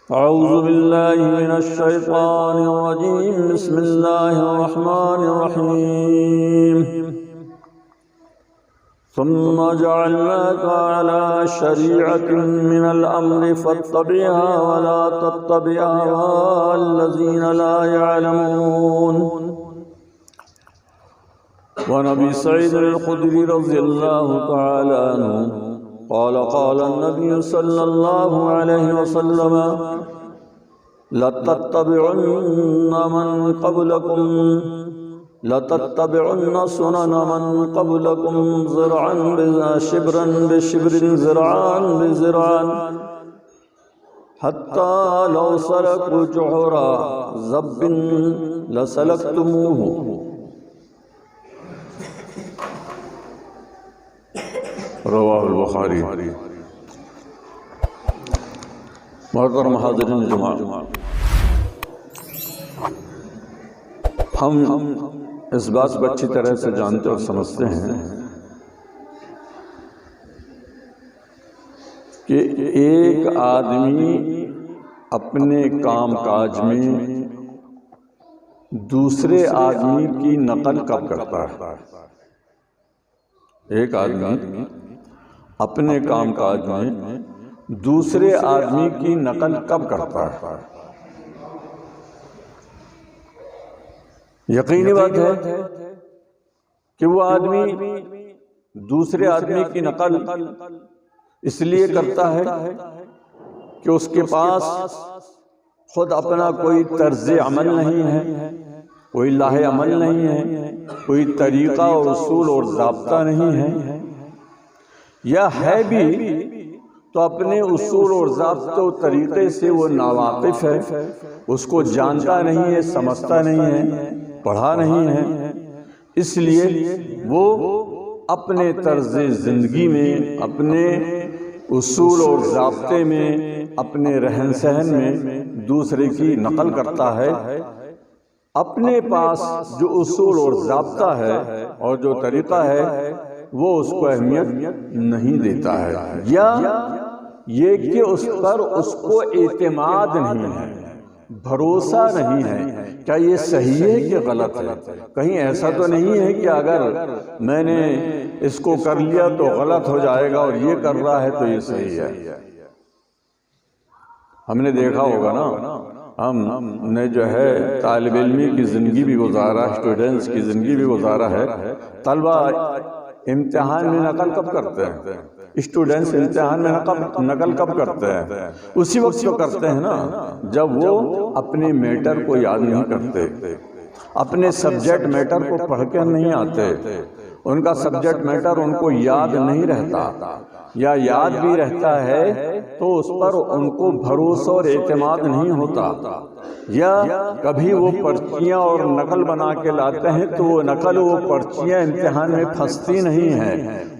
अऊज़ु बिल्लाहि मिनश शैतानिर रजीम। बिस्मिल्लाहिर रहमानिर रहीम। सुम्मा जअलनाका अला शरीअतिन मिनल अम्रि फत्तबिहा वला तत्तबि अहवाअल्लज़ीना ला यअलमून। व नबी सईद अल-खुदरी रज़ियल्लाहु तआला अन्हु क़ाल क़ाल नबी सल्लल्लाहु अलैहि वसल्लम लतत्तबिउन्न मन क़ब्लकुम लतत्तबिउन्न सुनन मन क़ब्लकुम ज़िरअन शिब्रन बिशिब्रिन ज़िरअन बिज़िरअन हत्ता लौ सलकू जुहरा ज़ब्बिन लसलक्तमूहु। रवाहुल बुखारी। मोहतरम हाज़िरीन जुमा, हम इस बात को अच्छी तरह से जानते और समझते हैं कि एक आदमी अपने काम काज में दूसरे आदमी की नकल कब करता है। एक आदमी अपने काम काज में दूसरे आदमी की नकल कब करता है। यकीनी बात है कि वो आदमी दूसरे आदमी की नकल इसलिए करता है कि उसके पास खुद अपना कोई तर्ज अमल नहीं है, कोई लाहे अमल नहीं है, कोई तरीक़ा और उसूल और ज़ाब्ता नहीं है, या है भी तो अपने उसूल और ज़ाब्ते और तरीक़े से वो नावाकिफ़ है, उसको जानता नहीं है, समझता नहीं है, पढ़ा नहीं है। इसलिए वो अपने तर्ज़ ज़िंदगी में, अपने उसूल और ज़ाब्ते में, अपने रहन सहन में दूसरे की नकल करता है। अपने पास जो उसूल और ज़ाब्ता है और जो तरीक़ा है वो उसको अहमियत नहीं देता है, या ये कि उस पर उसको एतमाद नहीं है, भरोसा नहीं है। क्या ये सही है कि गलत है? कहीं ऐसा तो नहीं है कि अगर मैंने इसको कर लिया तो गलत हो जाएगा और ये कर रहा है तो ये सही है। हमने देखा होगा ना, हमने जो है तालिब इल्मी की ज़िंदगी भी गुजारा, स्टूडेंट्स की ज़िंदगी भी गुजारा है। तलबा इम्तिहान में नकल कब करते हैं? स्टूडेंट्स इम्तिहान में नकल कब करते हैं? उसी वक्त तो करते हैं ना जब वो अपने मैटर को याद नहीं करते, अपने सब्जेक्ट मैटर को पढ़ कर नहीं आते, उनका सब्जेक्ट मैटर उनको याद नहीं रहता, या याद भी रहता है तो उस पर उनको भरोसा और एतमाद नहीं होता, या कभी वो पर्चियाँ और नकल बना के लाते हैं तो वो नकल, वो पर्चियाँ इम्तिहान में फंसती नहीं है,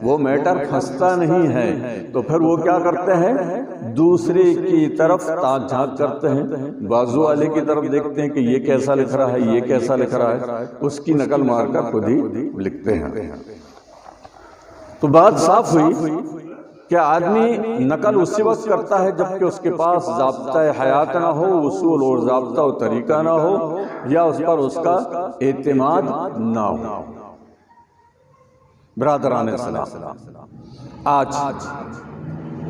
वो मैटर फंसता नहीं है। तो फिर वो क्या करते हैं, दूसरे की तरफ ताक झांक करते हैं, बाजू वाले की तरफ देखते हैं कि ये कैसा लिख रहा है, ये कैसा लिख रहा है, उसकी नकल मारकर खुद ही लिखते हैं। तो बात साफ हुई कि आदमी नकल उसी वक्त करता है जबकि उसके पास ज़ाब्ता हयात ना हो, उसूल और ज़ाब्ता और तरीका ना हो, या उस पर उसका एतमाद ना हो। बिरादरान इस्लाम, आज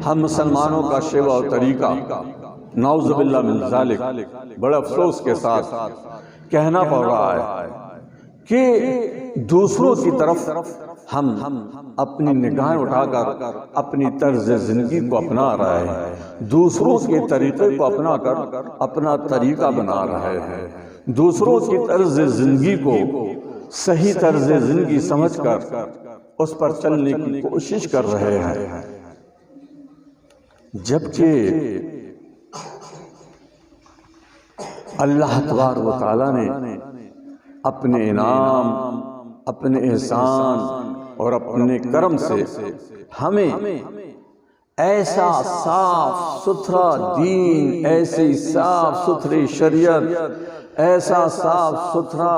हम मुसलमानों का शेवा और तरीका नाउज़ु बिल्लाह मिन ज़ालिक बड़े अफसोस के साथ कहना पड़ रहा है कि दूसरों की तरफ हम अपनी निगाहें उठाकर अपनी तर्ज ज़िंदगी को अपना रहे हैं, दूसरों के तरीक़े को अपना कर अपना तरीक़ा बना रहे हैं, दूसरों की तर्ज ज़िंदगी को सही तर्ज ज़िंदगी समझकर उस पर चलने की कोशिश कर रहे हैं, जबकि अल्लाह तबारक व तआला ने अपने इनाम, अपने एहसान और अपने करम से हमें ऐसा साफ सुथरा दीन, ऐसी साफ सुथरी शरीयत, ऐसा साफ सुथरा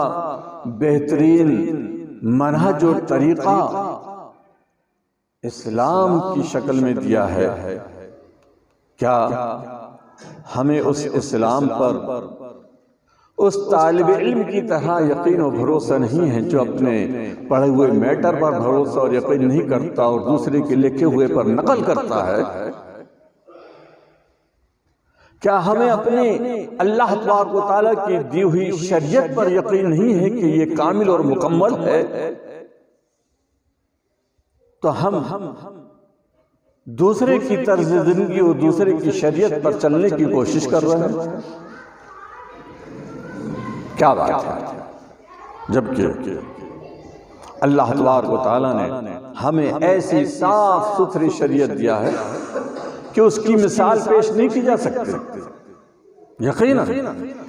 बेहतरीन मनहज और तरीक़ा इस्लाम की शक्ल में दिया है। क्या हमें उस इस्लाम पर उस तालिब इल्म की तरह यकीन और भरोसा नहीं है जो अपने पढ़े हुए मैटर पर भरोसा और यकीन नहीं करता और दूसरे के लिखे हुए पर नकल करता है। क्या हमें अपने अल्लाह तबारक व तआला की दी हुई शरीयत पर यकीन नहीं है कि ये कामिल और मुकम्मल है? तो हम दूसरे की तर्ज जिंदगी और दूसरे की शरीयत पर चलने की कोशिश कर रहे हैं। क्या बात है, जबकि अल्लाह तबारक व तआला ने हमें ऐसी साफ सुथरी शरीयत दिया है कि उसकी मिसाल पेश नहीं की जा सकती। यकीनन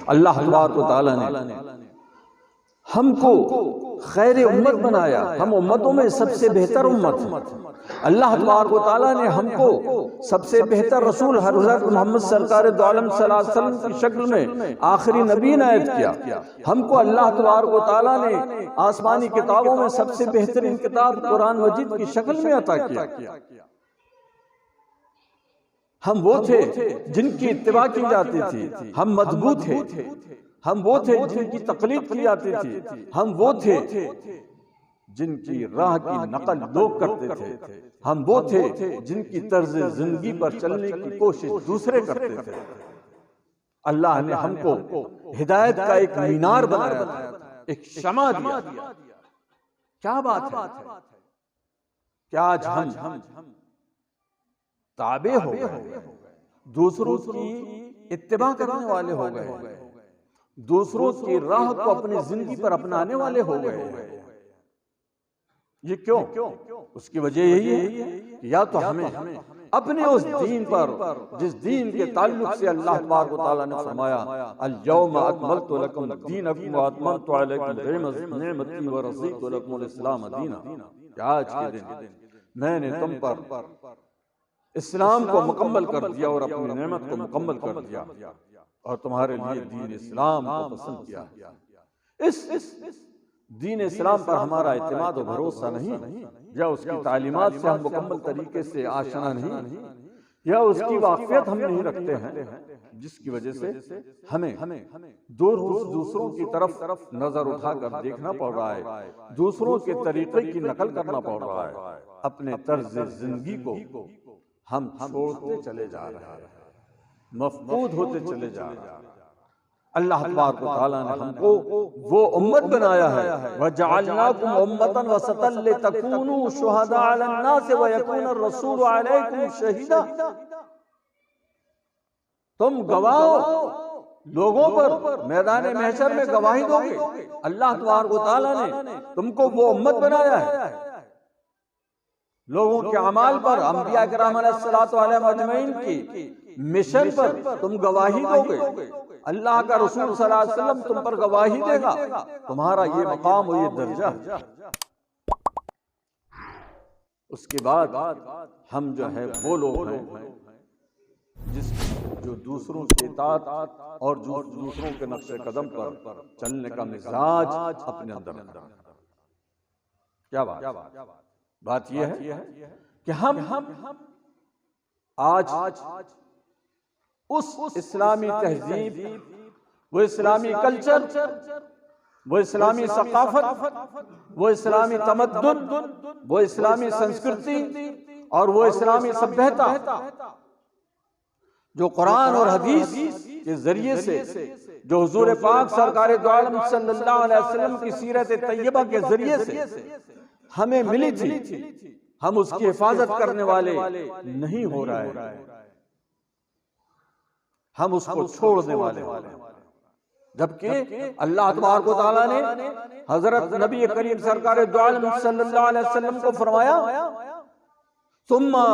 अल्लाह तबारक व तआला ने हमको खैर उम्मत बनाया, हम उम्मतों में सबसे बेहतर उम्मत हैं। अल्लाह तबारक व तआला ने हमको सबसे बेहतर रसूल हज़रत मोहम्मद सरकार दो आलम सल्लल्लाहु अलैहि वसल्लम की शक्ल में आखिरी नबी नायत किया। हमको अल्लाह तबारक व तआला ने आसमानी किताबों में सबसे बेहतरीन किताब कुरान मजीद की शक्ल में अता किया। हम वो थे जिनकी इत्तिबा की जाती थी, हम मजबूत थे। हम वो थे जिनकी तकलीद की जाती थी, हम वो थे जिनकी राह की नकल लोग करते थे, हम वो थे जिनकी तर्ज जिंदगी पर चलने की कोशिश दूसरे करते थे। अल्लाह ने हमको हिदायत का एक मीनार बनाया, एक शमा दिया। क्या बात है, क्या आज हम ताबे हो गए, दूसरों की इत्तिबा करने वाले हो गए, दूसरों की राह को अपनी जिंदगी पर अपनाने वाले हो गए। ये क्यों? उसकी वजह यही है कि या तो हमें अपने उस दीन पर, जिस दीन के ताल्लुक से अल्लाह तबारक व तआला ने फरमाया अल-यौमा अकमलतु लकुम दीनकुम व अतममतु अलैकुम निअमती व रज़ीतु लकुमुल इस्लाम दीना, आज के दिन मैंने तुम पर इस्लाम को मुकम्मल कर दिया और अपनी नेमत को मुकम्मल कर दिया और तुम्हारे लिए दीन इस्लाम को पसंद किया। इस दीन इस्लाम पर हमारा इत्मीनान और भरोसा नहीं, या उसकी तालीमात से हम मुकम्मल तरीके से आशना नहीं, या उसकी वाक़ियत हम नहीं रखते हैं, जिसकी वजह से हमें दूसरों की तरफ नजर उठाकर देखना पड़ रहा है, दूसरों के तरीके की नकल करना पड़ रहा है। अपने तर्ज जिंदगी को हम छोड़ते चले जा रहे हैं, मफकूद होते चले जा रहे हैं। अल्लाह तबारक व तआला ने हमको वो उम्मत बनाया है, वजअलनाकुम उम्मतन वसतन लितकूनू शुहदा अलन नास व यकून रसूल अलैकुम शहीदा। तुम गवाह लोगों पर मैदान महशर में गवाही दोगे। अल्लाह तबारक व तआला ने तुमको वो उम्मत बनाया है, लोगों के अमाल पर, अंबिया किराम अलैहिस्सलातु अजमईन की मिशन पर तुम गवाही दोगे। अल्लाह का रसूल सल्लल्लाहु अलैहि वसल्लम तुम पर गवाही देगा। तुम्हारा ये मकाम और ये दर्जा। उसके बाद हम जो है वो लोग हैं जो दूसरों के इताअत और दूसरों के नक्शे कदम पर चलने का मिजाज अपने अंदर रखते हैं। क्या बात यह है कि हम आज उस इस्लामी तहजीब, वो इस्लामी कल्चर, वो इस्लामी सकाफत, वो इस्लामी तमद्दुन, वो इस्लामी संस्कृति और वो इस्लामी सभ्यता जो कुरान और हदीस के जरिए से, जो हुजूर पाक सरकार दो आलम सल्लल्लाहु अलैहि वसल्लम की सीरत तैयबा के जरिए से हमें मिली थी, हम उसकी हिफाजत करने वाले नहीं हो रहे हैं, हम उसको छोड़ने वाले हैं। जबकि अल्लाह तबारक व तआला ने हजरत नबी करीम सरकार दो आलम सल्लल्लाहु अलैहि वसल्लम को फरमाया सुम्मा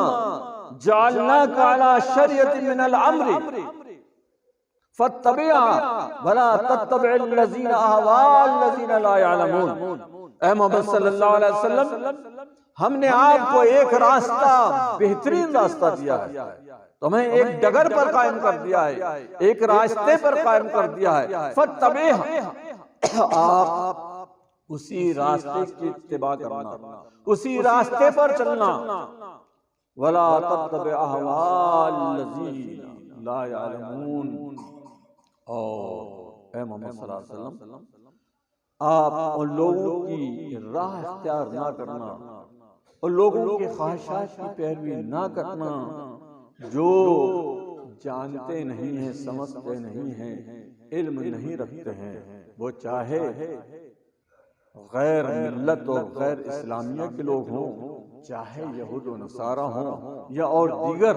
जअलनाका अला शरीअतिन मिनल अम्रि फत्तबिअ वला तत्तबिअल लज़ीना अहवाल लज़ीना ला यअलमून। ऐ मोहम्मद सल्लल्लाहु अलैहि वसल्लम, हमने आपको एक रास्ता, बेहतरीन रास्ता दिया है, तुम्हें एक डगर पर कायम कर दिया है, एक रास्ते पर कायम कर दिया है। फत्तबिअ, आप उसी रास्ते की इत्तिबा करना, उसी रास्ते पर चलना। वला तत्तबिअ अहवाल लज़ीना, ला यालमून। और ए मोहम्मद सल्लल्लाहु अलैहि वसल्लम, आप उन लोगों की राह इख्तियार ना करना और लोगों की ख्वाहिशात की पैरवी ना करना जो जानते नहीं हैं, समझते नहीं हैं, इल्म नहीं रखते हैं। वो चाहे गैर मिल्लत और गैर इस्लामिया के लोग हों, चाहे यहूद व नसारा हों, या और दीगर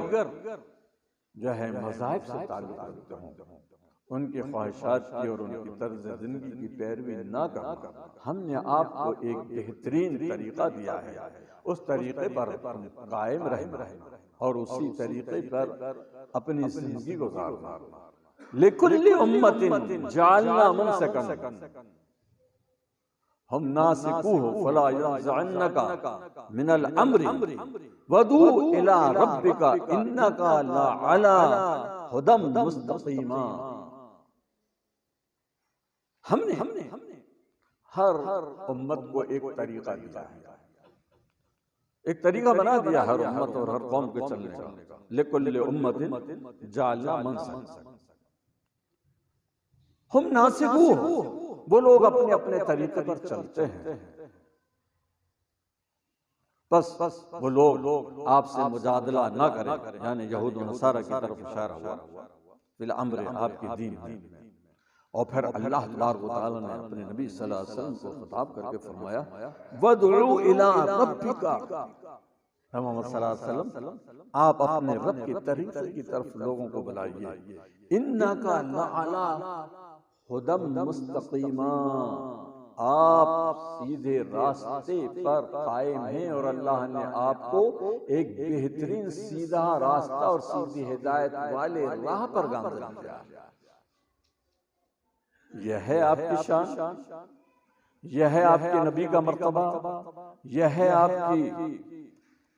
जो है मज़ाहिब से ताल्लुक़ रखते हों, उनकी ख्वाहिशात की और उनकी तर्ज ज़िंदगी की पैरवी ना करना। हमने आपको एक बेहतरीन तरीक़ा दिया है, उस तरीक़े पर कायम रहना और उसी तरीक़े पर अपनी ज़िंदगी गुज़ारना। लिकुल्लि उम्मतिन जअलना मनसकन हम नासिकुहु फला यंज़अन्नका मिनल अम्रि वदू इला रब्बिका इन्नका लअला हुदम मुस्तक़ीमा। हमने हर उम्मत को एक तरीका दिया है, एक तरीका बना दिया हर उम्मत और हर कौम के चलने का। लिकुल्लि उम्मतिन जअलना मनसकन हम नासिकुहु, वो लोग अपने अपने तरीके पर चलते हैं। बस वो लोग आपसे मुजादला ना करें, यानी यहूद व नसारा की तरफ इशारा हुआ फिल अम्र, आपके दीन में। और फिर अल्लाह तबारक व तआला ने अपने नबी सल्लल्लाहु अलैहि वसल्लम को खिताब करके फरमाया वदउ इला रब्बिका, मोहम्मद सल्लल्लाहु अलैहि वसल्लम आप अपने रब के तरीके की तरफ लोगों को बुलाइए। इन्नका लअला हुदम मुस्तक़ीमा, आप सीधे रास्ते पर कायम हैं और अल्लाह ने आपको एक बेहतरीन सीधा रास्ता और सीधी हिदायत वाले राह पर गामज़न किया। यह है आपकी शान, यह है आपके नबी का मर्तबा, यह है आपकी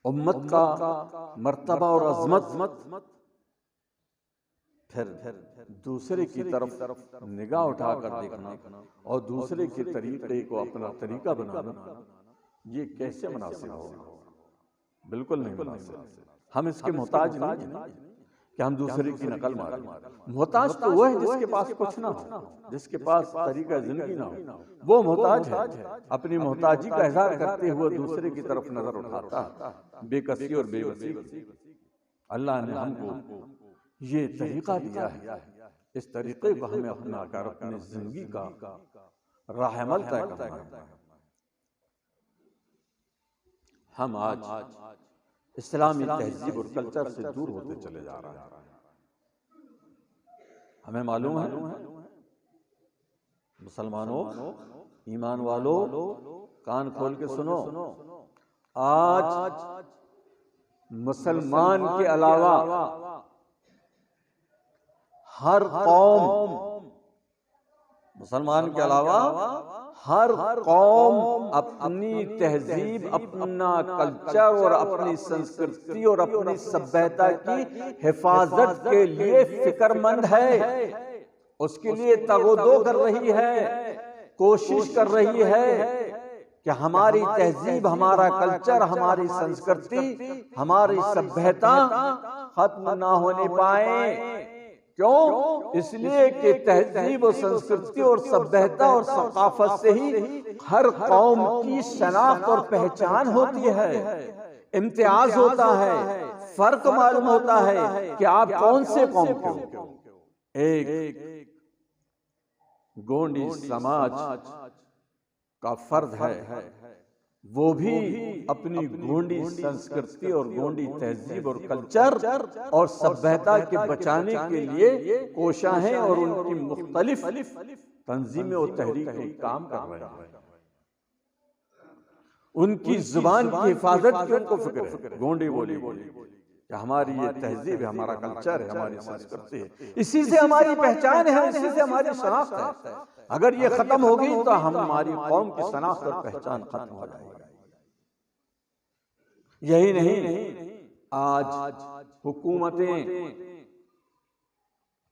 उम्मत का मर्तबा और अज़मत। फिर दूसरे की तरफ निगाह उठाकर देखना और दूसरे के तरीके को अपना तरीका बनाना, ये कैसे मुनासिब होगा? बिल्कुल नहीं मुनासिब। हम इसके मोहताज नहीं हैं कि हम दूसरे की नकल मारें। मोहताज तो वो है जिसके पास कुछ ना हो, जिसके पास तरीका जिंदगी ना हो, वो मोहताज है। अपनी मोहताजी का इज़हार करते हुए दूसरे की तरफ नजर उठाता है, बेकसी और बेबसी। अल्लाह ने हमको ये तरीका दिया है, इस तरीके को हमें अपना कर अपनी जिंदगी का राहमल तय करना है। हम आज इस्लामी तहजीब और कल्चर से दूर होते चले जा रहे हैं। हमें मालूम है मुसलमानों, ईमान वालों, कान खोल के सुनो, आज मुसलमान के अलावा हर कौम, मुसलमान के अलावा हर कौम अपनी तहजीब, अपना कल्चर और अपनी संस्कृति और अपनी सभ्यता की हिफाजत के लिए फिक्रमंद है। उसके लिए तगोदो कर रही है, कोशिश कर रही है कि हमारी तहजीब, हमारा कल्चर, हमारी संस्कृति, हमारी सभ्यता खत्म ना होने पाए। क्यों? इसलिए कि तहजीब और संस्कृति और सभ्यता और सकाफत से ही हर कौम की शनाख्त और पहचान होती है, इम्तियाज होता है, फर्क मालूम होता है कि आप कौन से कौम के हो। एक गोंडी समाज का फर्द है, वो भी अपनी गोंडी संस्कृति और गोंडी तहजीब और कल्चर और सभ्यता के बचाने के लिए कोशा हैं और उनकी मुख्तलिफ तंजीमें और तहरीकें काम कर रहे हैं। उनकी जुबान की हिफाजत की उनको फिक्र है। गोंडी बोली कि हमारी ये तहजीब है, हमारा कल्चर है, हमारी संस्कृति है, इसी से हमारी पहचान है, इसी से हमारी शनाख्त है। अगर ये खत्म होगी तो हमारी कौम की शनाख्त और पहचान खत्म हो जाएगी। यही नहीं, आज हुकूमतें,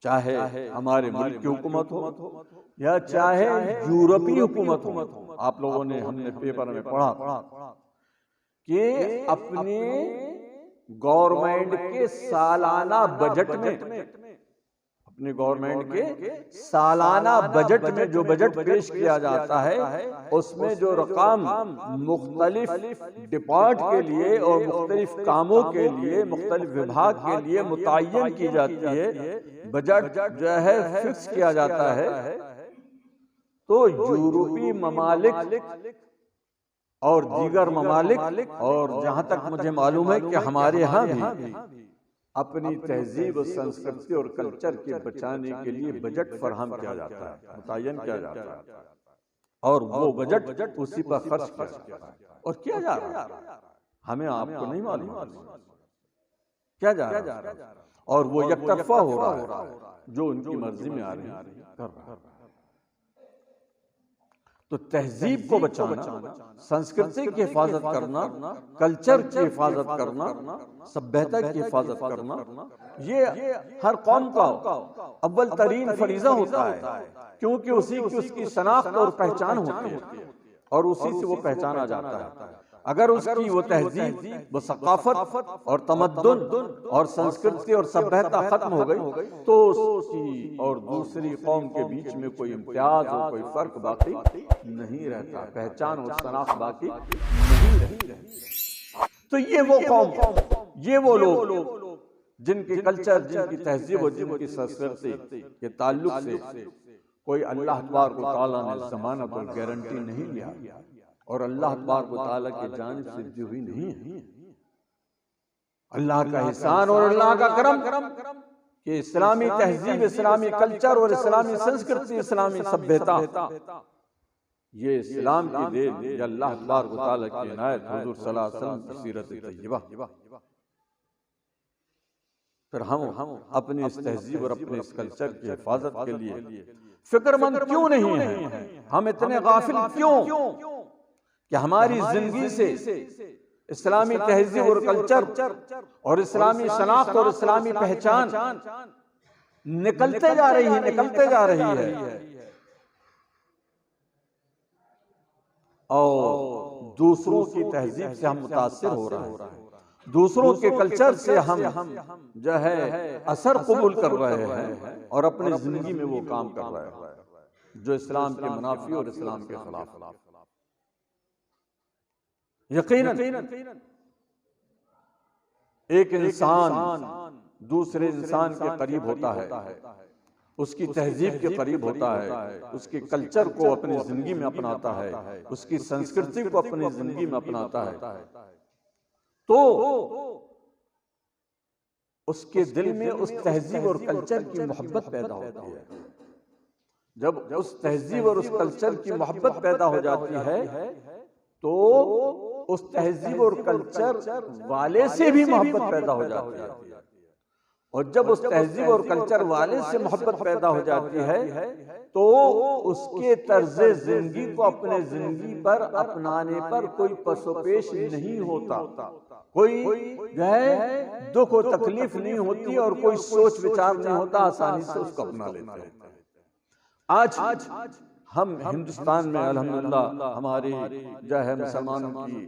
चाहे हमारे मुल्क की हुकूमत हो या चाहे यूरोपीय हुकूमत हो, आप लोगों ने, हमने पेपर में पढ़ा कि अपने गवर्नमेंट के सालाना बजट में अपने गवर्नमेंट के सालाना बजट में जो बजट पेश किया जाता है उसमें जो रकम मुख्तलिफ डिपार्ट के लिए और मुख्तलिफ कामों के लिए मुख्तलिफ विभाग के लिए मुतय्यन की जाती है, बजट जो है फिक्स किया जाता है, तो यूरोपीय ममालिक और दीगर ममालिक और जहां तक मुझे मालूम है कि हमारे यहाँ भी अपनी तहजीब और संस्कृति और कल्चर के बचाने के लिए बजट फराहम किया जाता है, मुतय्यन किया जाता है, और वो बजट उसी पर खर्च किया जाता है और किया जा रहा है। हमें आपको नहीं मालूम क्या जा रहा है, और वो एकतरफा हो रहा है, जो उनकी मर्जी में आ रही है कर रहा है। तो तहजीब को बचाना, संस्कृति की हिफाजत करना, कल्चर की हिफाजत करना, सभ्यता की हिफाजत करना, ये हर कौम का अव्वल तरीन फरीजा होता है, क्योंकि उसी की उसकी शनाख्त और पहचान होती है और उसी से वो पहचाना जाता है। अगर उसकी वो तहजीब, वो सकाफत और तमद्दुन और संस्कृति और सभ्यता खत्म हो गई तो उसकी और दूसरी कौम के बीच में कोई इम्तियाज और कोई फर्क बाकी नहीं रहता, पहचान और शनाख्त बाकी नहीं रहती। तो ये वो कौम, ये वो लोग जिनके कल्चर, जिनकी तहजीब और जिनकी संस्कृति के ताल्लुक से कोई अल्लाह तबारक व तआला ने ज़मानत और गारंटी नहीं लिया और अल्लाह तबारक व तआला की जानिब से दी हुई नहीं है। अल्लाह का एहसान और अल्लाह का करम कि इस्लामी तहजीब, इस्लामी कल्चर और इस्लामी संस्कृति, इस्लामी सभ्यता, ये इस्लाम की देन या अल्लाह तबारक व तआला की इनायत, हुजूर सल्लल्लाहु अलैहि वसल्लम की सीरत तय्यबा। फिर हम अपनी इस तहजीब और अपने इस कल्चर की हिफाजत के लिए फिक्रमंद क्यों नहीं है? हम इतने गाफिल क्यों कि हमारी जिंदगी से इस्लामी तहजीब और कल्चर और इस्लामी शनाख्त और इस्लामी पहचान निकलते जा रही है और दूसरों की तहजीब से हम मुतासिर हो रहे हैं, दूसरों के कल्चर से हम जो है असर कबूल कर रहे हैं और अपनी जिंदगी में वो काम कर रहे हैं जो इस्लाम के मुनाफी और इस्लाम के खिलाफ। यकीनन एक इंसान दूसरे इंसान के करीब होता है, उसकी तहजीब के करीब होता है, उसके कल्चर को अपनी जिंदगी में अपनाता है, उसकी संस्कृति को अपनी जिंदगी में अपनाता है, तो उसके दिल में उस तहजीब और कल्चर की मोहब्बत पैदा होती है। जब उस तहजीब और उस कल्चर की मोहब्बत पैदा हो जाती है तो उस तहजीब और कल्चर वाले से भी मोहब्बत पैदा हो जाती है, और जब उस तहजीब और कल्चर वाले से मोहब्बत पैदा हो जाती है तो उसके तर्ज़े जिंदगी को अपने जिंदगी पर अपनाने पर कोई पसोपेश नहीं होता, कोई जो है दुख और तकलीफ नहीं होती और कोई सोच विचार नहीं होता, आसानी से उसको अपना लेते हैं। आज हम हिंदुस्तान में अल्हम्दुलिल्लाह हमारी जो है मुसलमानों की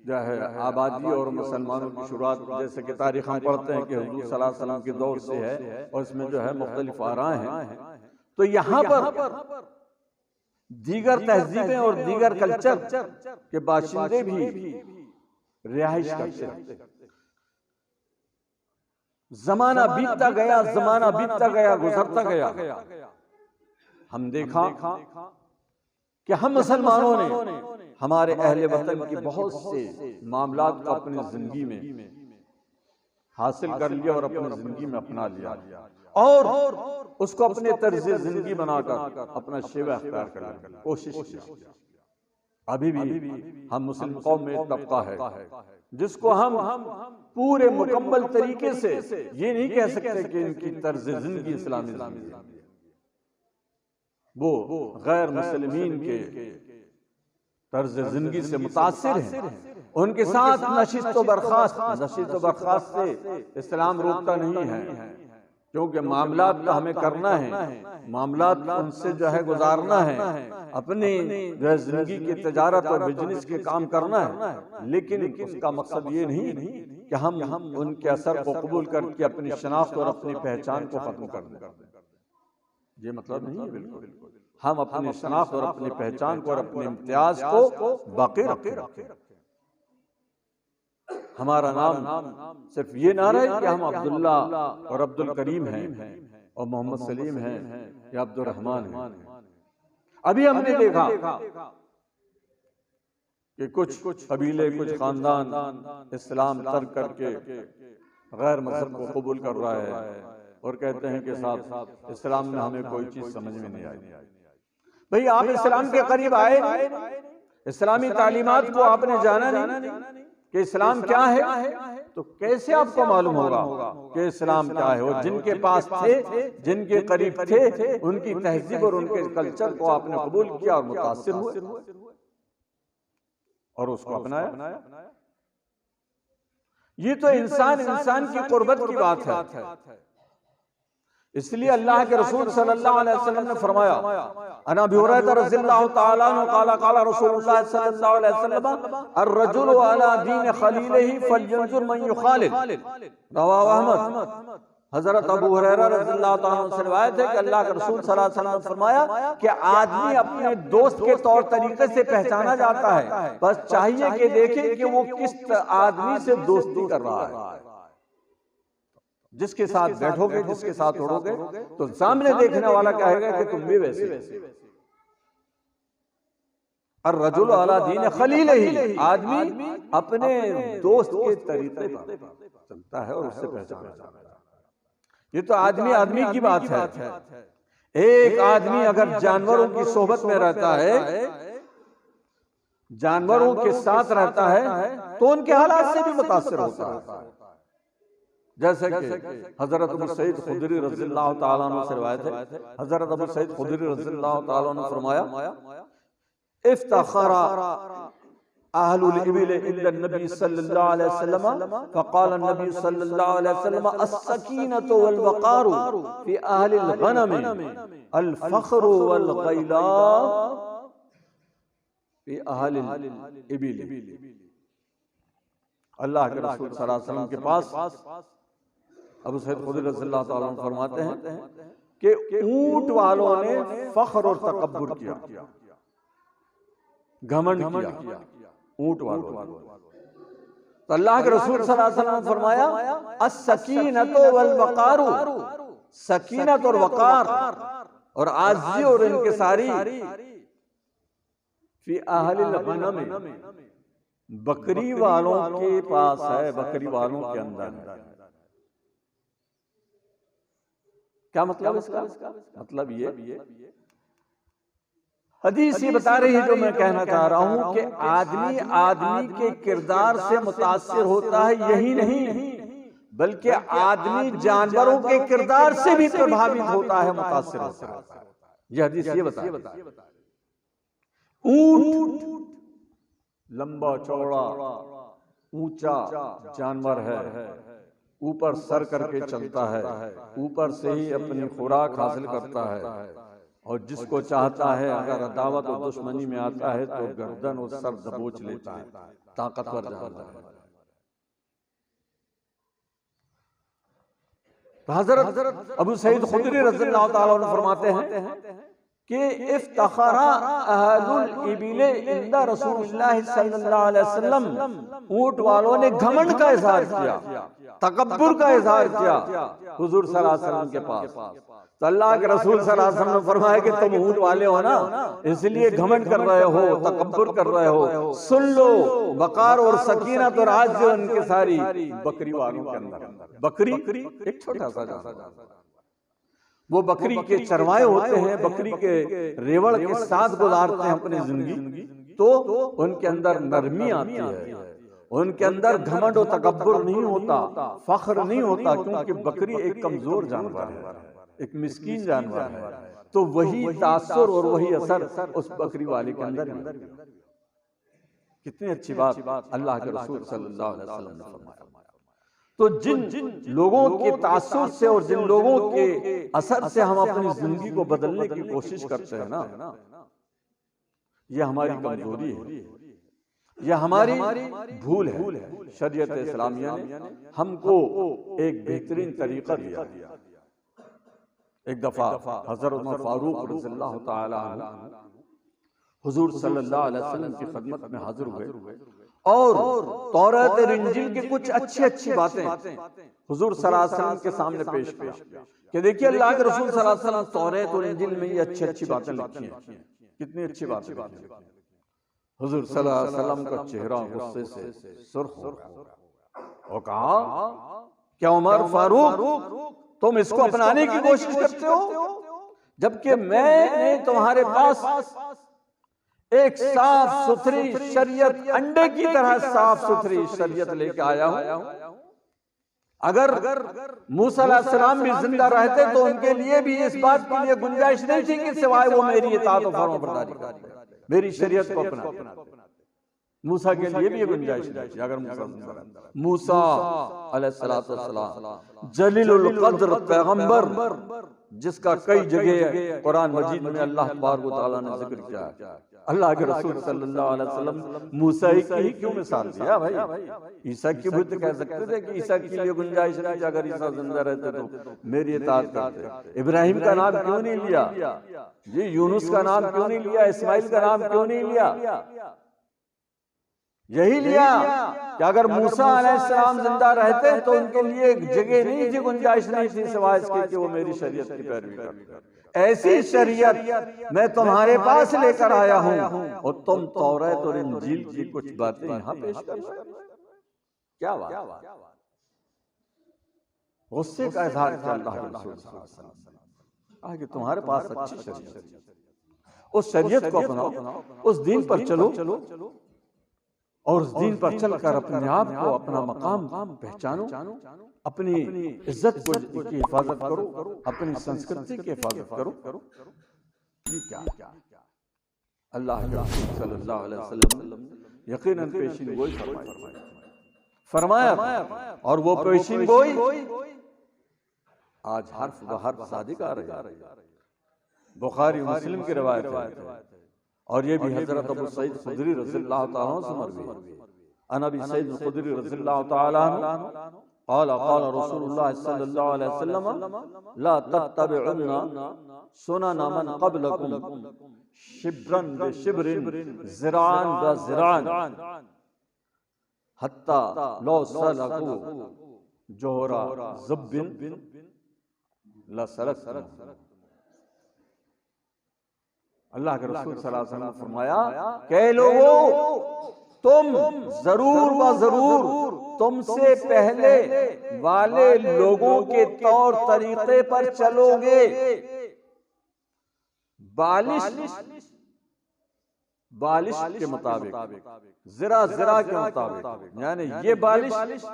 जो है आबादी और मुसलमानों की शुरुआत, जैसे कि तारीख हम पढ़ते हैं कि हुजूर सल्लल्लाहु अलैहि वसल्लम के दौर से है और इसमें जो है मुख्तलिफ आराएं हैं, तो यहाँ पर दीगर तहजीबें और दीगर कल्चर के बाशिंदे भी रिहाइश करते हैं। जमाना बीतता गया, गुजरता गया, हम देखा कि हम मुसलमानों ने हमारे अहले वतन की बहुत से मामलात को अपनी जिंदगी में हासिल कर लिया और अपनी जिंदगी में अपना लिया और उसको अपने तर्ज़े जिंदगी बनाकर अपना शेवा अख्तियार करने की कोशिश की। अभी भी हम मुस्लिम कौम में एक तबका है जिसको हम पूरे मुकम्मल तरीके से ये नहीं कह सकते कि इनकी तर्ज़े जिंदगी इस्लामी जिंदगी है, वो गैर मुसलमीन के तर्ज जिंदगी से मुतासिर हैं, उनके साथ नशिस्त बर्खास्त से इस्लाम रोकता नहीं है, क्योंकि मामलात तो हमें करना है, मामलात उनसे जो है गुजारना है, अपनी जो है जिंदगी की तजारत और बिजनेस के काम करना है, लेकिन उसका मकसद ये नहीं कि हम उनके असर को कबूल करके अपनी शनाख्त और अपनी पहचान को खत्म कर दें। ये मतलब नहीं है बिल्कुल। हम अपनी शनाख्त और अपनी पहचान को और अपने इम्तियाज को बाकी रखें। हमारा नाम सिर्फ ये ना रहे कि हम अब्दुल्ला और अब्दुल करीम हैं और मोहम्मद सलीम हैं या अब्दुल रहमान हैं। अभी हमने देखा कि कुछ कबीले, कुछ खानदान इस्लाम तर्क करके गैर मजहब को कबूल कर रहा है और कहते हैं कि साहब इस्लाम में हमें कोई चीज समझ में नहीं आई। भाई आप इस्लाम के करीब आए, इस्लामी तालीमात को आपने जाना नहीं कि इस्लाम क्या है, तो कैसे आपको मालूम होगा कि इस्लाम क्या है। और जिनके पास थे, जिनके करीब थे, उनकी तहजीब और उनके कल्चर को आपने कबूल किया और मुतासिर हुए और उसको अपनाया। ये तो इंसान की कुर्बत की बात है। इसलिए अल्लाह के रसूल सल्लल्लाहु अलैहि वसल्लम ने फरमाया, अना अबी हुरैरा रज़ियल्लाहु तआला अन्हु क़ाला क़ाला रसूलुल्लाह सल्लल्लाहु अलैहि वसल्लम अर्रजुलु अला दीन खलीलिही फलयंजुर मन युखालिल, रवाहु अहमद। हजरत अबू हुरैरा रज़ियल्लाहु तआला अन्हु से रिवायत है कि अल्लाह के रसूल सल्लल्लाहु अलैहि वसल्लम ने फरमाया कि आदमी अपने दोस्त के तौर तरीके से पहचाना जाता है, बस चाहिए कि देखे कि वो किस आदमी से दोस्ती कर रहा है। जिसके साथ बैठोगे, जिसके साथ उड़ोगे, तो सामने देखने वाला कहेगा कि तुम भी वैसे। अर्रजुलु अला दीन खलीलिही, आदमी अपने दोस्त के तरीके पर चलता है और उससे पहचाना जाता है। ये तो आदमी की बात है। एक आदमी अगर जानवरों की सोहबत में रहता है, जानवरों के साथ रहता है, तो उनके हालात से भी मुतासिर होता है। जैसे कि हजरत अबू सईद खुदरी रज़ियल्लाहु ताला अन्हु से रिवायत है, हजरत अबू सईद खुदरी रज़ियल्लाहु ताला अन्हु फरमाया, इफ्तखरा अहलुल इबिल इल्ला नबी सल्लल्लाहु अलैहि वसल्लम फक़ाल नबी सल्लल्लाहु अलैहि वसल्लम अस्सकीनतु वल वक़ारु फी अहलिल गनम अल फ़ख्रु वल ग़ैला फी अहलिल इबिल। अल्लाह के रसूल सल्लल्लाहु अलैहि वसल्लम के पास अबू सईद खुदरी रज़ियल्लाहु ताला अन्हु फरमाते हैं कि ऊंट वालों ने फख्र और तकब्बुर किया, घमंड किया ऊंट वालों। तो अल्लाह के रसूल सल्लल्लाहु अलैहि वसल्लम ने फरमाया अस्सकीनतु वल वक़ारु, सकीनत और वक़ार और आज़ी और इनकिसारी फी अहलिल गनम, बकरी वालों के पास है, बकरी वालों के अंदर है। क्या मतलब इसका? मतलब ये हदीस ये बता रही है, जो मैं कहना चाह रहा हूं कि आदमी के किरदार से मुतासिर होता है, यही नहीं बल्कि आदमी जानवरों के किरदार से भी प्रभावित होता है, मुतासिर होता है। यह हदीस ये बता रही है। ऊंट लंबा चौड़ा ऊंचा जानवर है, ऊपर सर करके चलता है, ऊपर से ही अपनी खुराक हासिल करता है और जिसको चाहता है अगर अदावत और दुश्मनी में आता है तो गर्दन और सर दबोच लेता है, ताकतवर जानवर है। हजरत अबू सईद खुदरी रज़ियल्लाहु ताला अन्हु फरमाते हैं कि इफ्तखरा अहलुल इबिल इंदा रसूलुल्लाह सल्लल्लाहु अलैहि वसल्लम, ऊंट वालों ने घमंड का इजहार किया, तकब्बुर का इजहार किया हुजूर सल्लल्लाहु अलैहि वसल्लम के पास। तो अल्लाह के रसूल सल्लल्लाहु अलैहि वसल्लम ने फरमाया कि तुम ऊंट वाले हो ना, इसलिए घमंड कर रहे हो, तकब्बुर कर रहे हो। सुन लो, वक़ार और सकीनत और आज़ उनके सारी बकरी वालों के अंदर। बकरी एक छोटा सा जानवर, वो बकरी के चरवाए होते हैं, बकरी के रेवड़ के साथ गुजारते हैं अपनी जिंदगी, तो उनके अंदर नरमी आती है, उनके अंदर घमंड और तकब्बुर नहीं होता, फख्र नहीं होता, क्योंकि बकरी एक कमजोर जानवर है, एक मिस्कीन जानवर है। तो वही तासुर और वही असर उस बकरी वाले के अंदर है। कितनी अच्छी बात अल्लाह के रसूल सल्लल्लाहु अलैहि वसल्लम ने फरमाया। तो जिन लोगों के तासुर से और जिन लोगों के असर से हम अपनी जिंदगी को बदलने की कोशिश करते हैं ना, यह हमारी कमजोरी है, यह हमारी भूल है। शरीयत इस्लामिया ने हमको एक बेहतरीन तरीका दिया एक दफा हजरत उमर फारूक रज़ियल्लाहु ताला अन्हु हुजूर सल्लल्लाहु अलैहि वसल्लम की खिदमत में हाजिर हुए और तौरात और इंजील की कुछ अच्छी अच्छी बातें हुजूर सल्लल्लाहु अलैहि वसल्लम के सामने पेश किया कि देखिए अल्लाह के रसूल सल्लल्लाहु अलैहि वसल्लम तौरात और इंजील में ये अच्छी अच्छी बातें लिखी हैं। कितनी अच्छी बातें लिखी हैं। हुजूर सल्लल्लाहु अलैहि वसल्लम का चेहरा गुस्से से सुर्ख हो गया और कहा, क्या उमर फारूक तुम इसको अपनाने की कोशिश करते हो, जबकि मैंने तुम्हारे पास एक साफ सुथरी शरीयत, अंडे की तरह साफ सुथरी शरीयत लेके आया हूं। अगर मूसा अलैहिस्सलाम भी जिंदा रहते तो उनके लिए भी इस बात के लिए गुंजाइश नहीं थी कि सिवाय वो मेरी इताअत और फरमाबरदारी करें, मेरी शरीयत को अपना। मूसा के लिए भी ये गुंजाइश नहीं थी। अगर मूसा अलैहिस्सलातु वस्सलाम जलीलुल कद्र पैगंबर, जिसका कई जगह कुरान मजीद में अल्लाह तबारक व तआला ने जिक्र किया है। अल्लाह के रसूल सल्लल्लाहु अलैहि वसल्लम मूसा की क्यों मिसाल दिया भाई? ईसा की भी तो कह सकते थे कि ईसा के लिए गुंजाइश नहीं थी, अगर ईसा जिंदा रहते तो मेरी इताअत करते। इब्राहिम का नाम क्यों नहीं लिया जी? यूनुस का नाम क्यों नहीं लिया? इस्माइल का नाम क्यों नहीं लिया? यही लिया कि अगर मूसा अलैहिस्सलाम जिंदा रहते तो उनके लिए जगह नहीं थी, गुंजाइश नहीं थी सिवाय इसके कि वो मेरी शरीयत की पैरवी करते। ऐसी शरीयत मैं तुम्हारे पास लेकर आया हूं और तुम तौरात और इंजील की कुछ बातें यहां पेश कर रहे हो। क्या बात? गुस्से का इजहार किया अल्लाह के रसूल सल्लल्लाहु अलैहि वसल्लम कि तुम्हारे पास अच्छी शरीयत, उस शरीयत को अपनाओ, उस दीन पर चलो और उस दीन पर चलकर अपने आप को, अपना मकाम पहचानो, अपनी इज्जत की हिफाजत करो, अपनी संस्कृति की हिफाजत करो। ये क्या अल्लाह के रसूल सल्लल्लाहु अलैहि वसल्लम यकीनन पेशीन गोई फरमाया और वो पेशीन गोई आज हर्फ ब हर्फ सादिक आ रही है। बुखारी मुस्लिम की रवायत है और ये भी हजरत अबू सईद खुदरी रज़ियल्लाहु ताला अन्हु से मरवी। अन अबी सईद खुदरी रज़ियल्लाहु ताला अन्हु क़ाल क़ाल रसूलुल्लाह सल्लल्लाहु अलैहि वसल्लम ला तत्तबिउन्ना सुनन मन क़ब्लकुम शिब्रन बिशिब्रिन ज़िराअन बिज़िराअन हत्ता लौ सलकू जोहरा ज़ब्बिन लसलकतुम। अल्लाह के रसूल सल्लल्लाहु अलैहि वसल्लम फरमाया कि लोगों तुम जरूर व जरूर तुमसे पहले वाले लोगों के तौर तरीके पर चलोगे। बालिश के मुताबिक, जरा जरा के मुताबिक, यानी ये बालिश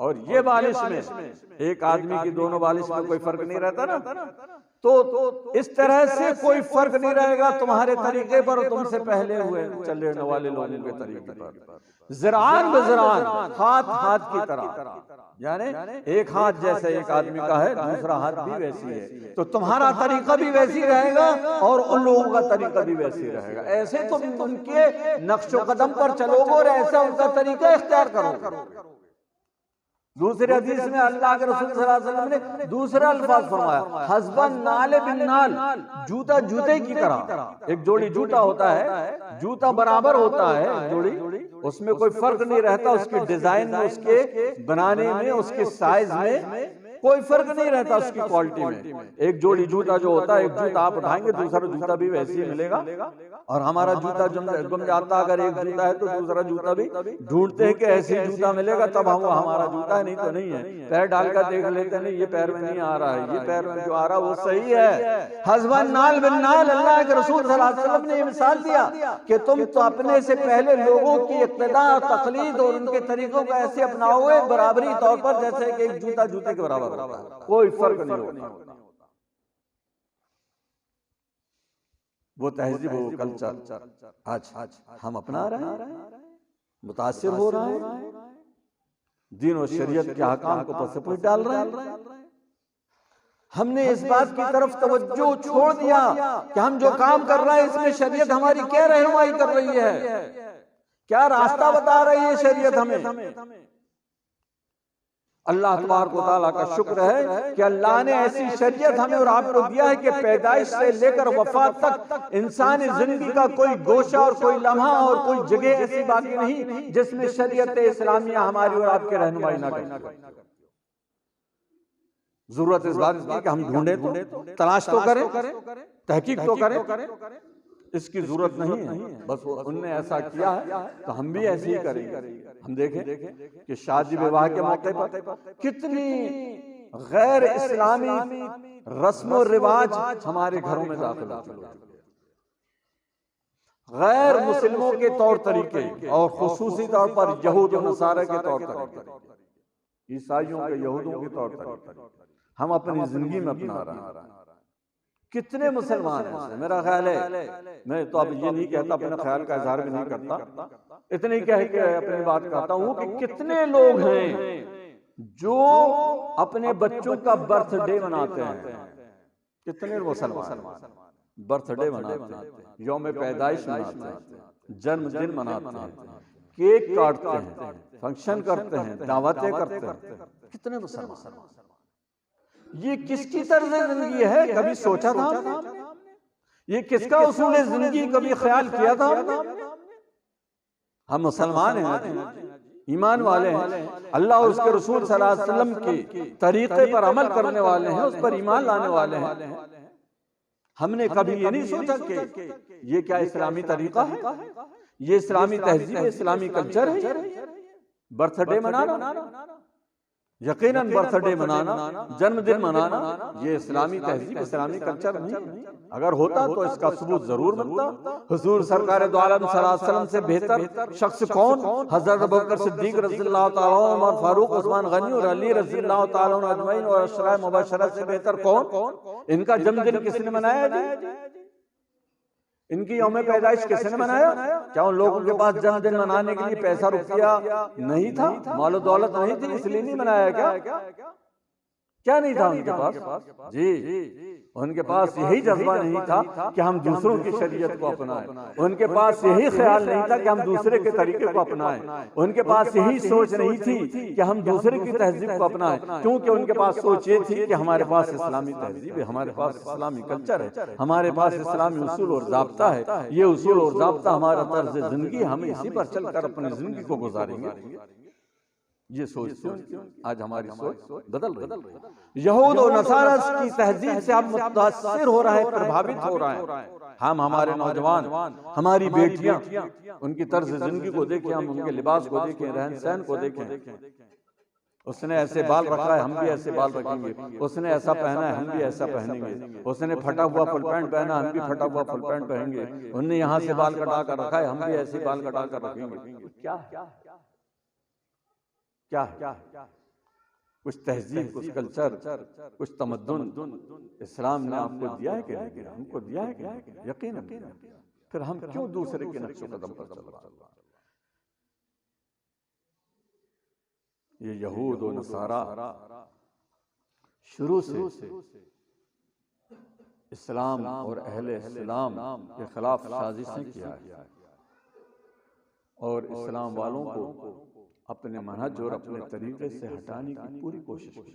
और ये बालिश में एक आदमी की दोनों बालिश में कोई फर्क नहीं रहता ना, तो इस तरह से कोई फर्क नहीं रहेगा तुम्हारे तरीके पर और तुमसे पहले हुए चलने वाले लोगों के तरीके पर। ज़िराअन बिज़िराअन, हाथ हाथ की तरह, यानी एक हाथ जैसे एक आदमी का है, दूसरा हाथ भी वैसी है, तो तुम्हारा तरीका भी वैसी रहेगा और उन लोगों का तरीका भी वैसी रहेगा। ऐसे तुम उनके नक्शो कदम पर चलोगे और ऐसा उनका तरीका इख्तियार करोगे। दूसरे हदीस में अल्लाह के रसूल सल्लल्लाहु अलैहि वसल्लम ने दूसरा अल्फाज फरमाया, हस्बन नाले बिन नाल, जूता जूते की तरह। एक जोड़ी जूता होता है, जूता बराबर होता है जोड़ी, उसमें कोई फर्क नहीं रहता, उसके डिजाइन में, उसके बनाने में, उसके साइज में कोई फर्क नहीं रहता, उसकी क्वालिटी में। एक जोड़ी जूता जो होता है, एक जूता आप उठाएंगे दूसरा जूता भी वैसे ही मिलेगा, और हमारा जूता गुम जाता, अगर एक जूता है तो दूसरा जूता भी ढूंढते हैं कि ऐसे जूता मिलेगा तब हम हमारा जूता है, नहीं तो नहीं है। पैर डालकर देख लेते नहीं, ये पैर में नहीं आ रहा है, ये पैर में जो आ रहा है वो सही है। हस्बन नाल बिन नाल, अल्लाह के रसूल सल्लल्लाहु अलैहि वसल्लम ने मिसाल दिया कि तुम तो अपने से पहले लोगों की इक्तिदा, तकलीद और उनके तरीकों को ऐसे अपनाओगे बराबरी तौर पर जैसे कि एक जूता जूते के बराबर, कोई फर्क नहीं होता। वो तहजीब, वो कल्चर आज हम अपना रहे हैं, मुतासिर हो रहे हैं, दीन और शरीयत के अहकाम को पसपस डाल रहे हैं। हमने इस बात की तरफ तवज्जो छोड़ दिया कि हम जो काम कर रहे हैं इसमें शरीयत हमारी क्या रहनुमाई कर रही है, क्या रास्ता बता रही है शरीयत हमें। अल्लाह तबारक व तआला का शुक्र है कि अल्लाह ने ऐसी शरीयत हमें और आपको दिया है कि पैदाइश से लेकर वफात तक इंसानी जिंदगी का कोई गोशा और कोई लम्हा और कोई जगह ऐसी बाकी नहीं जिसमें शरीयत इस्लामिया हमारी और आपके रहनुमाई ना करे। जरूरत इस बात की कि हम ढूंढे तो तलाश तो करें, तहकीक तो करें, इसकी जरूरत नहीं है। बस उनने ऐसा किया है तो हम भी ऐसे ही करेंगे। हम देखें कि शादी विवाह के मौके पर कितनी गैर इस्लामी रस्म और रिवाज हमारे घरों में दाखिल हो चुके हैं। गैर मुस्लिमों के तौर तरीके और खुसूसी तौर पर यहूद और नसारा के तौर तरीके, ईसाइयों के यहूदियों के तौर तरीके हम अपनी जिंदगी में अपना रहे हैं। कितने मुसलमान हैं? मेरा ख्याल है, मैं तो अब ये नहीं कहता, अपने ख्याल का इजहार भी नहीं करता, इतने कह के अपनी बात कहता हूं कि कितने लोग हैं जो अपने बच्चों का बर्थडे मनाते हैं। कितने मुसलमान बर्थडे मनाते हैं, यौम पैदाइश मनाते हैं, जन्मदिन मनाते हैं, केक काटते हैं, फंक्शन करते हैं, दावतें करते हैं। कितने मुसलमान, ये किसकी तर्ज जिंदगी है? कभी सोचा था हमने? ये किसका उसूल जिंदगी कभी ख्याल किया था हमने? हम मुसलमान हैं, ईमान वाले हैं, अल्लाह और उसके रसूल सल्लल्लाहु अलैहि वसल्लम के तरीके पर अमल करने वाले हैं, उस पर ईमान लाने वाले हैं। हमने कभी ये नहीं सोचा कि ये क्या इस्लामी तरीका है, ये इस्लामी तहजीब, इस्लामी कल्चर है बर्थडे मनाना। यकीनन बर्थडे मनाना, जन्मदिन मनाना ये इस्लामी तहजीब, इस्लामी कल्चर नहीं। अगर होता तो इसका सबूत जरूर बनता। हुजूर सरकार दो आलम सल्लल्लाहु अलैहि वसल्लम से बेहतर शख्स कौन? हजरत अबू बकर सिद्दीक रज़ियल्लाहु ताला अन्हु, उमर फारूक, उस्मान गनी और अली रज़ियल्लाहु ताला अन्हु अजमईन और अशरा मुबशरा से बेहतर कौन? इनका जन्मदिन किसने मनाया जी? इनकी यौम पैदाइश किसने मनाया? क्या उन लोगों के पास जन्मदिन मनाने के लिए पैसा रुपया नहीं था, मालो दौलत नहीं थी, इसलिए नहीं मनाया? क्या नहीं था उनके पास? जी, उनके पास यही जज्बा नहीं था कि हम दूसरों की शरीयत को अपनाएं। उनके पास यही ख्याल नहीं था कि हम दूसरे के तरीके को अपनाएं। उनके पास यही सोच नहीं थी कि हम दूसरे की तहजीब को अपनाएं, क्योंकि उनके पास सोच ये थी कि हमारे पास इस्लामी तहजीब है, हमारे पास इस्लामी कल्चर है, हमारे पास इस्लामी उसूल और ज़ाब्ता है। ये उसूल और ज़ाब्ता हमारा तर्ज जिंदगी, हम इसी पर चलकर अपनी जिंदगी को गुजारेंगे। ये सोच आज हमारी सोच बदल रही है। यहूद और नसारा की तहजीब से हम मुतासिर हो रहे हैं, प्रभावित हो रहे हैं। हम, हमारे नौजवान, हमारी बेटियां, उनकी तर्ज जिंदगी को देखें, हम उनके लिबास को देखें, रहन सहन को देखें। उसने ऐसे बाल रखा है, हम भी ऐसे बाल रखेंगे। उसने ऐसा पहना है, हम भी ऐसा पहनेंगे। उसने फटा हुआ फुल पैंट पहना, हम भी फटा हुआ फुल पैंट पहनेंगे। उनने यहाँ से बाल कटा कर रखा है, हम भी ऐसे बाल कटा कर रखेंगे। क्या है? कुछ तहजीब, कुछ कल्चर, कुछ तमद्दुन इस्लाम ने आपको दिया है कि नहीं? हमको दिया है कि नहीं? यकीनन। फिर हम क्यों दूसरे के नक्शे कदम पर चल रहे हैं? ये यहूद और नसारा शुरू से इस्लाम और अहले इस्लाम के खिलाफ साजिशें किया है और इस्लाम वालों को अपने मनहज और अपने तरीके से हटाने की पूरी कोशिश की।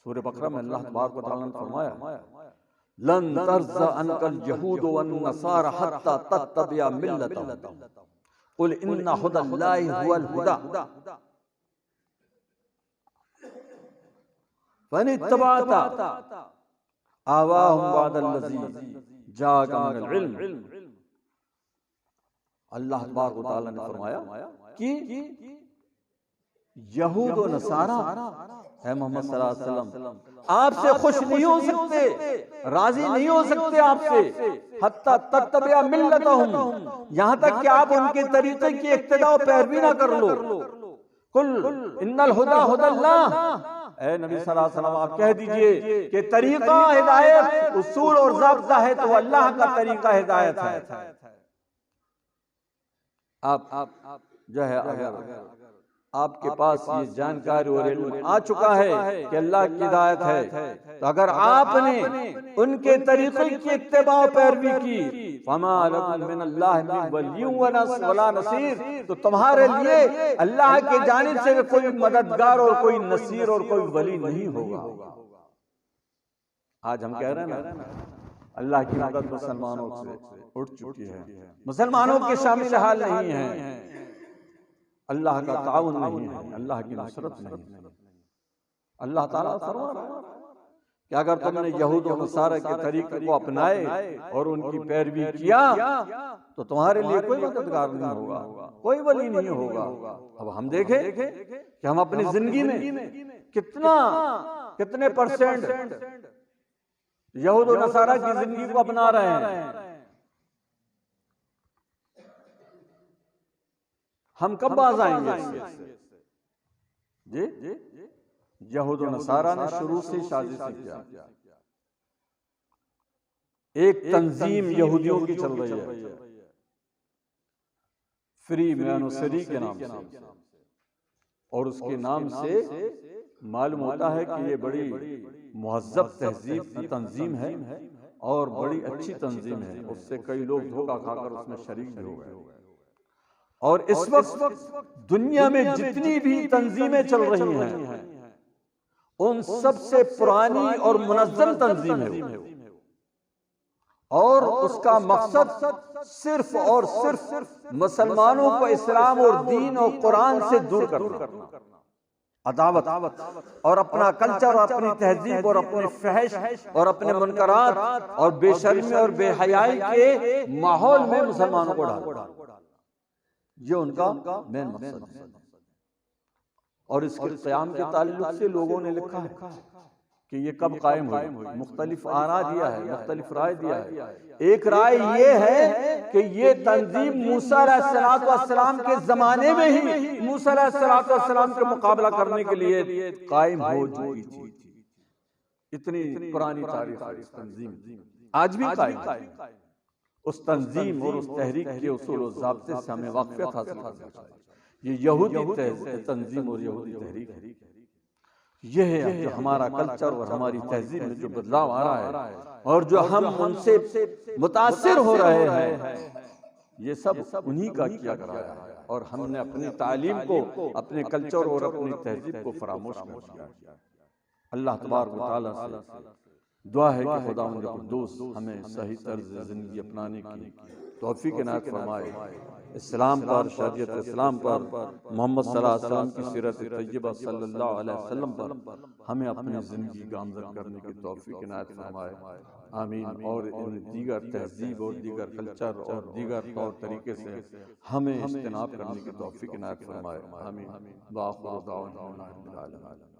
सूरह बकरा में अल्लाह तबारक व तआला ने फरमाया, लन तर्ज़ा अनकल यहूद वन नसारा हत्ता तत्तबिया मिल्लतहुम कुल इन्ना हुदल्लाहि हुवल हुदा फनित्तबअता आवाहुम बअदल्लज़ी जाअका मिनल इल्म। अल्लाह तबारक व तआला ने फरमाया कि यहूद और नसारा है मोहम्मद सल्लल्लाहु अलैहि वसल्लम आपसे खुश नहीं हो सकते, राजी नहीं हो सकते आपसे, हत्ता तत्तबिया मिल्लतहुम, यहां तक कि आप उनके तरीके की इक्तिदा और पैरवी ना कर लो। कुल इन्नल हुदा हुदल्लाह, ऐ नबी सल्लल्लाहु अलैहि वसल्लम आप कह दीजिए कि तरीका हिदायत, उसूल और ज़ाब्ता है तो अल्लाह का तरीका हिदायत है। आप जो है अगर आपके पास ये जानकारी और इल्म आ चुका है कि अल्लाह की हिदायत है, तो अगर आपने उनके तरीके की इत्तिबा पैरवी की, फमा लकुम मिनल्लाहि मिन वलिय्यिन वला नसीर, तो तुम्हारे लिए अल्लाह की जानिब से कोई मददगार और कोई नसीर और कोई वली नहीं होगा। आज हम कह रहे हैं ना, अल्लाह की मदद मुसलमानों से उठ चुकी है, मुसलमानों के शामिल हाल नहीं है, अल्लाह का ताउन नहीं है, अल्लाह की नुसरत नहीं है। अल्लाह ताला फरमा रहा है कि अगर तुमने यहूद और नसारा के तरीके को अपनाए और उनकी पैरवी किया तो तुम्हारे लिए कोई मददगार नहीं होगा, कोई वली नहीं होगा। अब हम देखें कि हम अपनी जिंदगी में कितने परसेंट यहूद और नसारा की जिंदगी को अपना रहे हैं। हम कब बाज आएंगे जी? यहूद और नसारा ने शुरू से साजिश किया। एक तंजीम यहूदियों की चल रही है फ्री मैनोसरी के नाम से, और उसके नाम से मालूम होता है कि ये बड़ी मुहज्जब तहजीब की तंजीम है और बड़ी अच्छी तंजीम है। उससे कई लोग धोखा खाकर उसमें शरीक भी हो गए। और इस वक्त दुनिया में जितनी भी तंजीमें चल रही हैं उन सबसे पुरानी और मुनज़्ज़म तंजीम है, और उसका मकसद सिर्फ और सिर्फ मुसलमानों को इस्लाम और दीन और कुरान से दूर करना, अदावत और अपना कल्चर और अपनी तहजीब और अपने फहश और अपने मुनकरात और बेशर्मी और बेहयाई के माहौल में मुसलमानों को डालना, ये उनका मेन मकसद है। और इसके क़याम के ताल्लुक से लोगों ने लिखा है कि ये कब कायम हुई, मुख्तलिफ आरा दिया है, मुख्तलिफ राय दिया है। एक राय ये है कि ये तंजीम मूसा अलैहिस्सलाम के जमाने में ही मूसा अलैहिस्सलाम के मुकाबला करने के लिए कायम हो चुकी थी। इतनी पुरानी तारीख है इस तंजीम, आज भी कायम है। उस तंजीम और उस तहरीक के उसूल और ज़ाब्ते से हमें वाक़ियत हासिल करना चाहिए। ये यहूदी तंजीम और यहूदी तहरीक है, यह है जो हमारा कल्चर और हमारी तहजीब में जो बदलाव आ रहा है और जो हम उनसे मुतासिर हो रहे हैं, ये सब उन्हीं का किया कराया है। और हमने अपनी तालीम को, अपने कल्चर और अपनी तहजीब को फरामोश कर दिया। अल्लाह तबारक व तआला से दुआ है कि खुदावंद कुद्दूस हमें सही तर्ज जिंदगी अपनाने की तौफीक इनायत फरमाए। इस्लाम पर, शरीयत इस्लाम पर, मोहम्मद सल्लल्लाहु अलैहि वसल्लम की सीरत तय्यबा सल्लल्लाहु अलैहि वसल्लम पर हमें अपनी ज़िंदगी गामज़द करने की तौफीक इनायत फरमाए। आमीन। और इन दीगर तहजीब और दीगर कल्चर और दीगर तौर तरीके से हमें इज्तिनाब करने की तौफीक इनायत फरमाए। आमीन। व आखिरु दाअवाना अनिल हम्दुलिल्लाहि रब्बिल आलमीन।